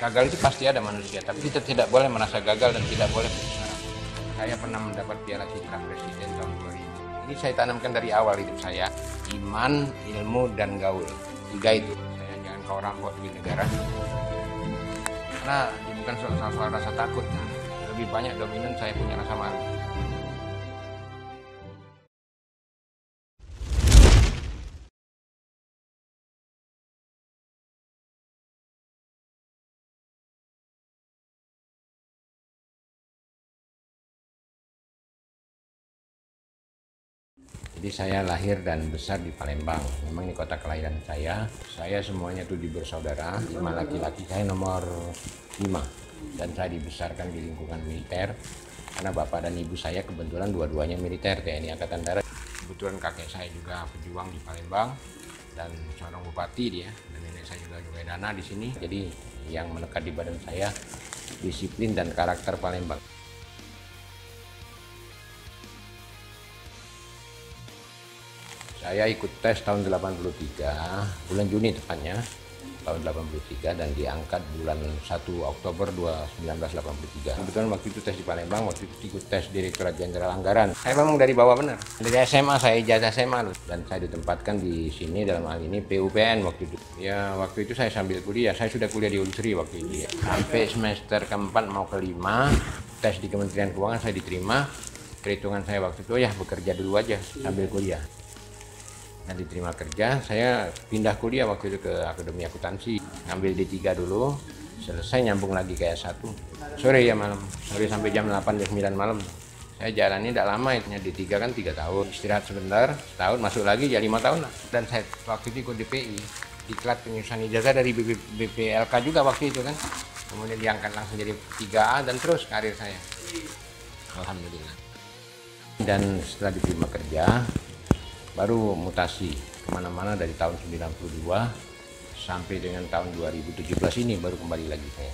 Gagal itu pasti ada manusia, tapi kita tidak boleh merasa gagal dan tidak boleh putus asa. Saya pernah mendapat Piala Citra Presiden tahun 2000. Ini saya tanamkan dari awal hidup saya, iman, ilmu, dan gaul. 3 itu. Saya jangan kau rampok duit negara. Karena bukan soal rasa takut, lebih banyak dominan saya punya rasa malu. Jadi saya lahir dan besar di Palembang. Memang ini kota kelahiran saya. Saya semuanya 7 bersaudara, 5 laki-laki, saya nomor 5. Dan saya dibesarkan di lingkungan militer. Karena bapak dan ibu saya kebetulan dua-duanya militer, TNI Angkatan Darat. Kebetulan kakek saya juga pejuang di Palembang dan seorang bupati dia. Dan nenek saya juga dana di sini. Jadi yang melekat di badan saya disiplin dan karakter Palembang. Saya ikut tes tahun 83, bulan Juni tepatnya, tahun 83 dan diangkat bulan 1 Oktober 1983. Kebetulan waktu itu tes di Palembang, waktu itu ikut tes Direktorat Jenderal Anggaran. Saya memang dari bawah benar. Dari SMA, saya ijazah SMA loh. Dan saya ditempatkan di sini dalam hal ini PUPN waktu itu. Ya waktu itu saya sambil kuliah, saya sudah kuliah di Unsri waktu itu ya. Sampai semester keempat mau kelima, tes di Kementerian Keuangan saya diterima. Perhitungan saya waktu itu ya bekerja dulu aja sambil kuliah. Dan diterima kerja, saya pindah kuliah waktu itu ke Akademi Akuntansi, ngambil D3 dulu, selesai nyambung lagi ke S1, sore ya malam, sore sampai jam 8 jam 9 malam. Saya jalani tidak lama, D3 kan 3 tahun, istirahat sebentar, setahun, masuk lagi ya 5 tahun lah. Dan saya waktu itu ikut DPI, diklat penyusunan ijazah dari BPLK juga waktu itu kan, kemudian diangkat langsung jadi 3A dan terus karir saya, alhamdulillah. Dan setelah diterima kerja, baru mutasi kemana-mana dari tahun 92 sampai dengan tahun 2017 ini baru kembali lagi saya.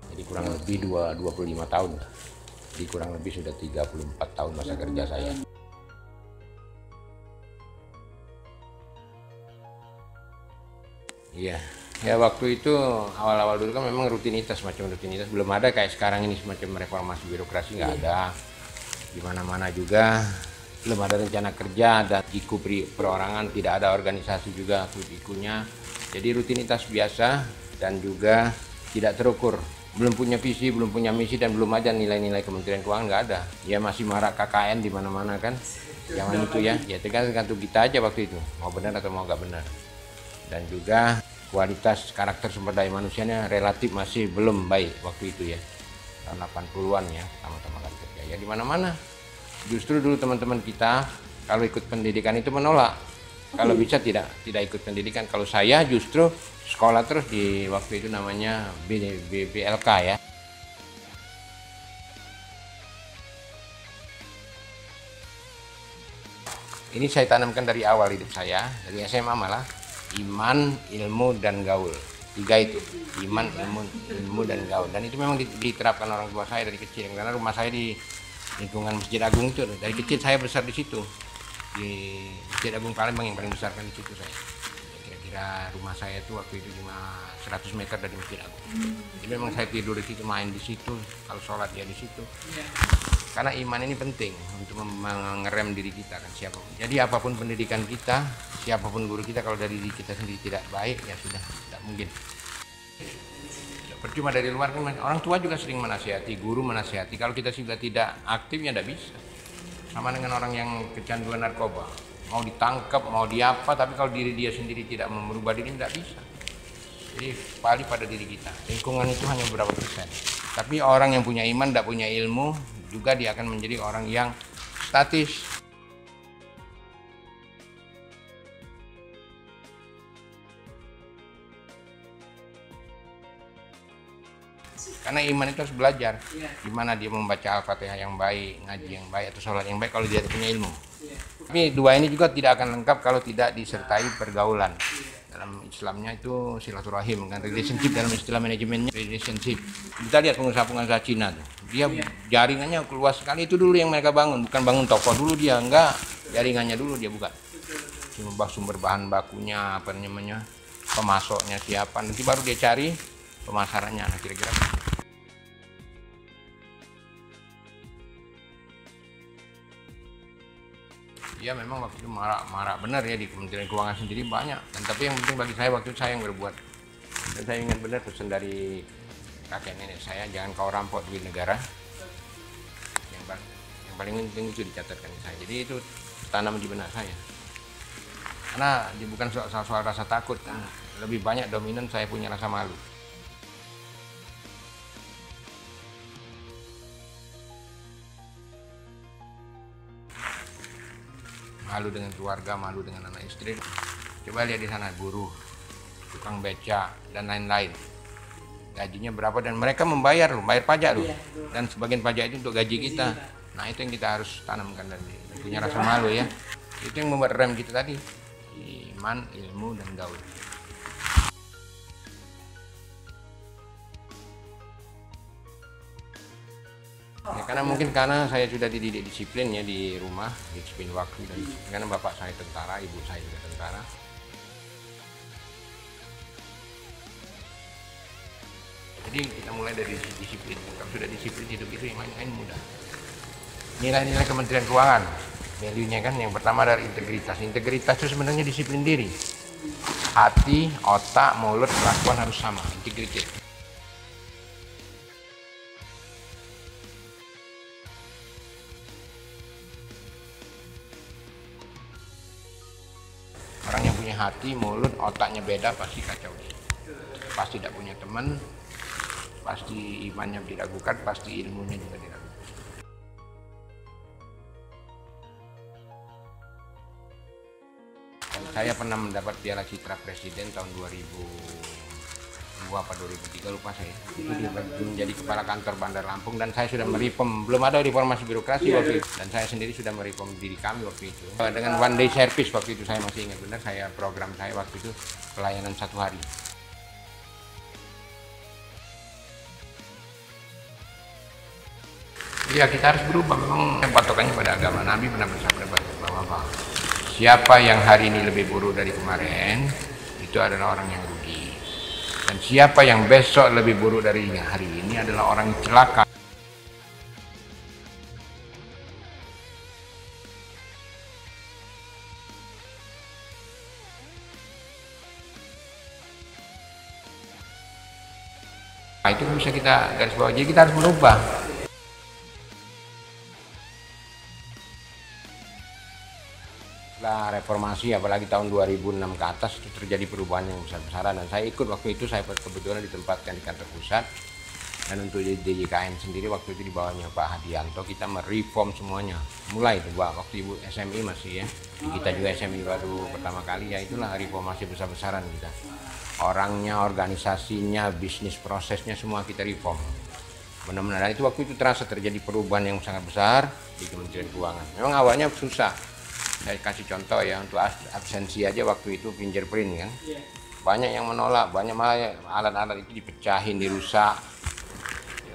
Jadi kurang lebih 25 tahun, jadi kurang lebih sudah 34 tahun masa kerja saya. Iya, ya waktu itu awal-awal dulu kan memang rutinitas, semacam rutinitas, belum ada kayak sekarang ini semacam reformasi birokrasi, nggak ada. Di mana-mana juga belum ada rencana kerja dan jiku perorangan, tidak ada organisasi juga ikunya. Jadi rutinitas biasa dan juga tidak terukur. Belum punya visi, belum punya misi dan belum ada nilai-nilai Kementerian Keuangan, nggak ada. Ya masih marak KKN di mana-mana kan. Zaman itu ya tergantung kita aja waktu itu, mau benar atau mau nggak benar. Dan juga kualitas karakter sumber daya manusianya relatif masih belum baik waktu itu ya, tahun 80-an ya, pertama-tama kali kerja ya di mana-mana. Justru dulu teman-teman kita kalau ikut pendidikan itu menolak, kalau bisa tidak ikut pendidikan. Kalau saya justru sekolah terus di waktu itu namanya BPLK ya. Ini saya tanamkan dari awal hidup saya, dari SMA malah. Iman, ilmu, dan gaul. 3 itu, iman, ilmu, dan gaul. Dan itu memang diterapkan orang tua saya dari kecil. Karena rumah saya di lingkungan Masjid Agung itu, dari kecil saya besar di situ. Di Masjid Agung Palembang yang paling besar kan di situ saya. Kira-kira rumah saya itu waktu itu cuma 100 meter dari Masjid Agung. Jadi memang saya tidur di situ, main di situ, kalau sholat ya di situ. Karena iman ini penting untuk mengerem diri kita kan siapapun. Jadi apapun pendidikan kita, siapapun guru kita, kalau dari diri kita sendiri tidak baik ya sudah tidak mungkin. Percuma dari luar kan orang tua juga sering menasihati, guru menasihati. Kalau kita sudah tidak aktif ya tidak bisa. Sama dengan orang yang kecanduan narkoba, mau ditangkap, mau diapa, tapi kalau diri dia sendiri tidak merubah diri tidak bisa. Jadi balik pada diri kita. Lingkungan itu hanya beberapa persen. Tapi orang yang punya iman, tidak punya ilmu, juga dia akan menjadi orang yang statis. Karena iman itu harus belajar, gimana dia membaca Al-Fatihah yang baik, ngaji yang baik, atau sholat yang baik kalau dia punya ilmu. Tapi 2 ini juga tidak akan lengkap kalau tidak disertai pergaulan. Dalam Islamnya itu silaturahim, kan relationship dalam istilah manajemennya relationship. Kita lihat pengusaha-pengusaha Cina tuh, dia jaringannya luas sekali, itu dulu yang mereka bangun, bukan bangun toko dulu dia, enggak, jaringannya dulu dia buka. Sumber bahan bakunya, apa namanya, pemasoknya siapa, nanti baru dia cari pemasarannya, nah kira-kira. Ya memang waktu itu marah benar ya di Kementerian Keuangan sendiri banyak. Dan tapi yang penting bagi saya waktu itu saya yang berbuat. Dan saya ingat benar pesan dari kakek nenek saya, jangan kau rampok duit negara. Yang paling penting itu dicatatkan di saya. Jadi itu tanam di benak saya. Karena bukan soal rasa takut kan. Lebih banyak dominan saya punya rasa malu. Malu dengan keluarga, malu dengan anak istri. Coba lihat di sana, buruh, tukang beca, dan lain-lain. Gajinya berapa dan mereka bayar pajak loh. Dan sebagian pajak itu untuk gaji kita. Nah itu yang kita harus tanamkan dan punya rasa malu ya. Itu yang membuat rem kita tadi, iman, ilmu, dan gaul. Ya, karena saya sudah dididik disiplin ya di rumah, disiplin waktu, dan karena bapak saya tentara, ibu saya juga tentara. Jadi kita mulai dari disiplin. Kalau sudah disiplin hidup itu yang lain mudah. Nilai-nilai Kementerian Keuangan, value-nya kan yang pertama dari integritas. Integritas itu sebenarnya disiplin diri. Hati, otak, mulut, kelakuan harus sama, integritas. Orang yang punya hati, mulut, otaknya beda pasti kacau. Pasti tidak punya teman, pasti imannya diragukan, pasti ilmunya juga diragukan. Saya pernah mendapat Piala Citra Presiden tahun 2002 atau 2003 lupa saya. Itu dia menjadi kepala kantor Bandar Lampung dan saya sudah mereform, belum ada reformasi birokrasi waktu itu. Dan saya sendiri sudah mereform diri kami waktu itu. Dengan one day service waktu itu saya masih ingat benar, program saya waktu itu pelayanan 1 hari. Iya kita harus berubah, memang patokannya pada agama. Nabi pernah bersabda bahwa siapa yang hari ini lebih buruk dari kemarin, itu adalah orang yang rugi. Dan siapa yang besok lebih buruk dari hari ini adalah orang celaka. Nah, itu bisa kita garis bawah, jadi kita harus berubah. Setelah reformasi, apalagi tahun 2006 ke atas, itu terjadi perubahan yang besar-besaran. Dan saya ikut waktu itu, saya kebetulan ditempatkan di kantor pusat. Dan untuk DJKN sendiri, waktu itu di bawahnya Pak Hadianto, kita mereform semuanya. Mulai itu, waktu Ibu SMI masih ya. Kita juga SMI baru pertama kali, ya itulah reformasi besar-besaran kita. Orangnya, organisasinya, bisnis prosesnya, semua kita reform. Benar-benar, itu waktu itu terasa terjadi perubahan yang sangat besar di Kementerian Keuangan. Memang awalnya susah. Saya kasih contoh ya, untuk absensi aja waktu itu fingerprint kan, banyak yang menolak, banyak malah alat-alat itu dipecahin, dirusak.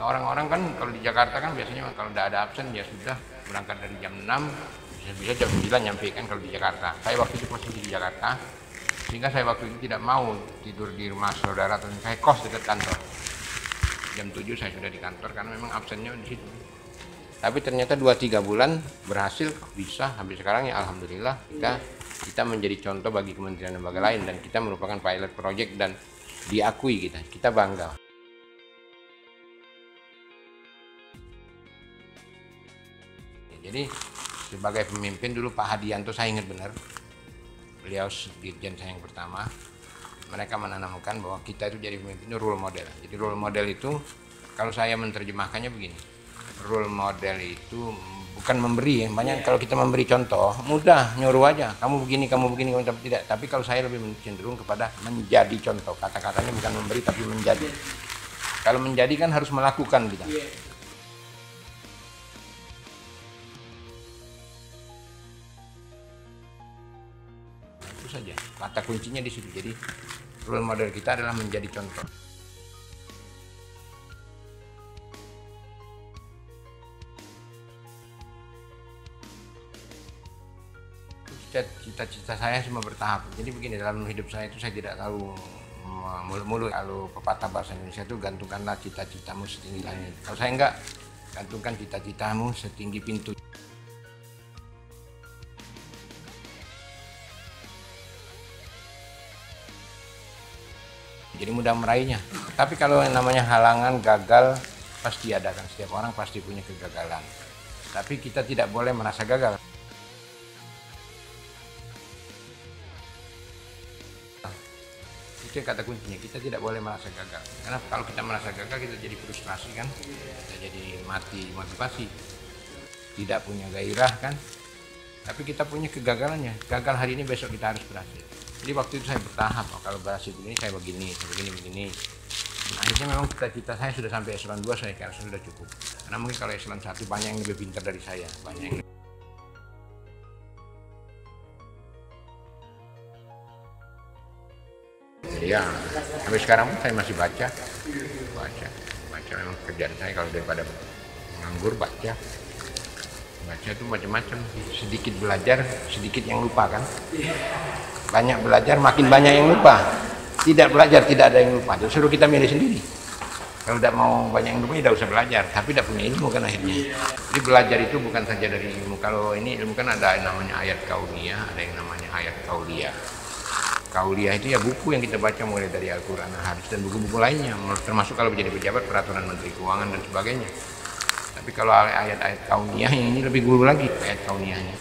Orang-orang kan kalau di Jakarta kan biasanya kalau tidak ada absen ya sudah, berangkat dari jam 6 bisa jam 9 nyampe kan kalau di Jakarta. Saya waktu itu posisi di Jakarta, sehingga saya waktu itu tidak mau tidur di rumah saudara atau saya kos dekat kantor. Jam 7 saya sudah di kantor karena memang absennya di situ. Tapi ternyata 2-3 bulan berhasil, bisa sampai sekarang ya alhamdulillah kita menjadi contoh bagi kementerian lembaga lain dan kita merupakan pilot project dan diakui kita bangga. Jadi sebagai pemimpin dulu Pak Hadianto saya ingat benar, beliau dirjen saya yang pertama, mereka menanamkan bahwa kita itu jadi pemimpin itu role model. Jadi role model itu kalau saya menerjemahkannya begini. Role model itu bukan memberi ya. Banyak kalau kita memberi contoh mudah, nyuruh aja kamu begini kamu tidak, tapi kalau saya lebih cenderung kepada menjadi contoh. Kata-katanya bukan memberi tapi menjadi. Kalau menjadi kan harus melakukan kita. itu saja. Kata kuncinya di situ. Jadi role model kita adalah menjadi contoh. Cita-cita saya semua bertahap. Jadi begini, dalam hidup saya itu saya tidak tahu mulu-mulu. Kalau pepatah bahasa Indonesia itu gantungkanlah cita-citamu setinggi langit. Kalau saya enggak, gantungkan cita-citamu setinggi pintu. Jadi mudah meraihnya. Tapi kalau yang namanya halangan, gagal, pasti ada kan. Setiap orang pasti punya kegagalan. Tapi kita tidak boleh merasa gagal. Itu kata kuncinya, kita tidak boleh merasa gagal. Karena kalau kita merasa gagal, kita jadi frustrasi kan, kita jadi mati motivasi, tidak punya gairah kan. Tapi kita punya kegagalannya, gagal hari ini, besok kita harus berhasil. Jadi waktu itu saya bertahap, kalau berhasil begini saya begini. Dan akhirnya memang cita-cita saya sudah sampai eselon 2, saya kira sudah cukup. Karena mungkin kalau eselon 1 banyak yang lebih pintar dari saya, banyak yang ya, sampai sekarang pun saya masih baca memang kerjaan saya. Kalau daripada menganggur, baca itu macam-macam. Sedikit belajar, sedikit yang lupa kan. Banyak belajar, makin banyak yang lupa. Tidak belajar, tidak ada yang lupa. Jadi suruh kita milih sendiri. Kalau tidak mau banyak yang lupa, tidak usah belajar. Tapi tidak punya ilmu kan akhirnya. Jadi belajar itu bukan saja dari ilmu. Kalau ini ilmu kan ada yang namanya ayat kauniyah, ada yang namanya ayat kauliyah. Kauliyah itu ya buku yang kita baca mulai dari Al-Quran, hadis dan buku-buku lainnya, termasuk kalau menjadi pejabat, peraturan Menteri Keuangan dan sebagainya. Tapi kalau ayat-ayat kauniyah yang ini lebih guru lagi, ayat kauniyahnya.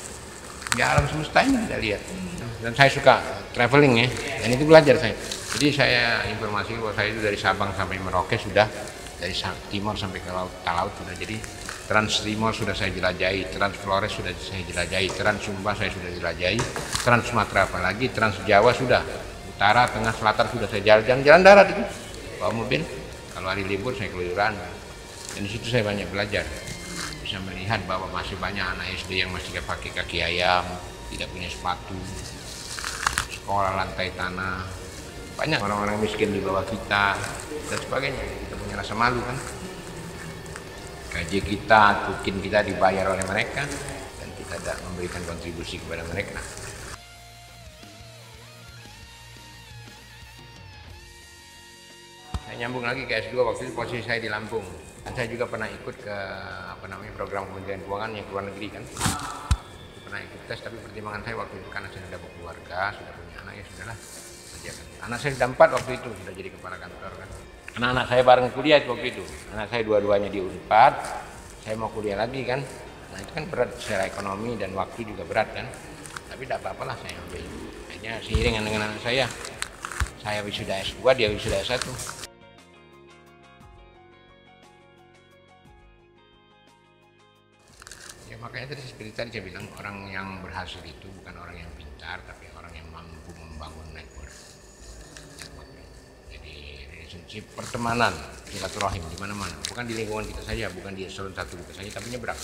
Ya alam semesta ini kita lihat. Dan saya suka traveling ya, dan itu belajar saya. Jadi saya informasi bahwa saya itu dari Sabang sampai Merauke sudah, dari Timor sampai ke Talaut sudah. Jadi Trans Timor sudah saya jelajahi, Trans Flores sudah saya jelajahi, Trans Sumba saya sudah jelajahi, Trans Sumatera apalagi, Trans Jawa sudah, Utara, Tengah, Selatan sudah saya jalan darat itu, bawa mobil. Kalau hari libur saya keluyuran, dan di situ saya banyak belajar, bisa melihat bahwa masih banyak anak SD yang masih pakai kaki ayam, tidak punya sepatu, sekolah lantai tanah, banyak orang-orang miskin di bawah kita dan sebagainya. Kita punya rasa malu kan. Gaji kita, tukin kita dibayar oleh mereka, dan kita tidak memberikan kontribusi kepada mereka. Saya nyambung lagi ke S2, waktu itu posisi saya di Lampung. Dan saya juga pernah ikut ke program Kementerian Keuangan yang ke luar negeri kan. Pernah ikut tes, tapi pertimbangan saya waktu itu karena saya sudah berkeluarga, sudah punya anak, ya sudahlah kerjakan. Anak saya sudah 4 waktu itu, sudah jadi kepala kantor kan. Anak-anak saya bareng kuliah waktu itu. Anak saya dua-duanya di Unpad, saya mau kuliah lagi kan. Nah itu kan berat secara ekonomi dan waktu juga berat kan. Tapi tidak apa-apalah saya ambil. Akhirnya seiringan dengan anak saya wisuda S2, dia wisuda S1. Ya makanya seperti tadi saya bilang, orang yang berhasil itu bukan orang yang pintar, tapi orang yang mampu membangun network. Pertemanan, silaturahim di mana-mana, bukan di lingkungan kita saja, bukan di eselon 1 kita saja, tapi nyebrang.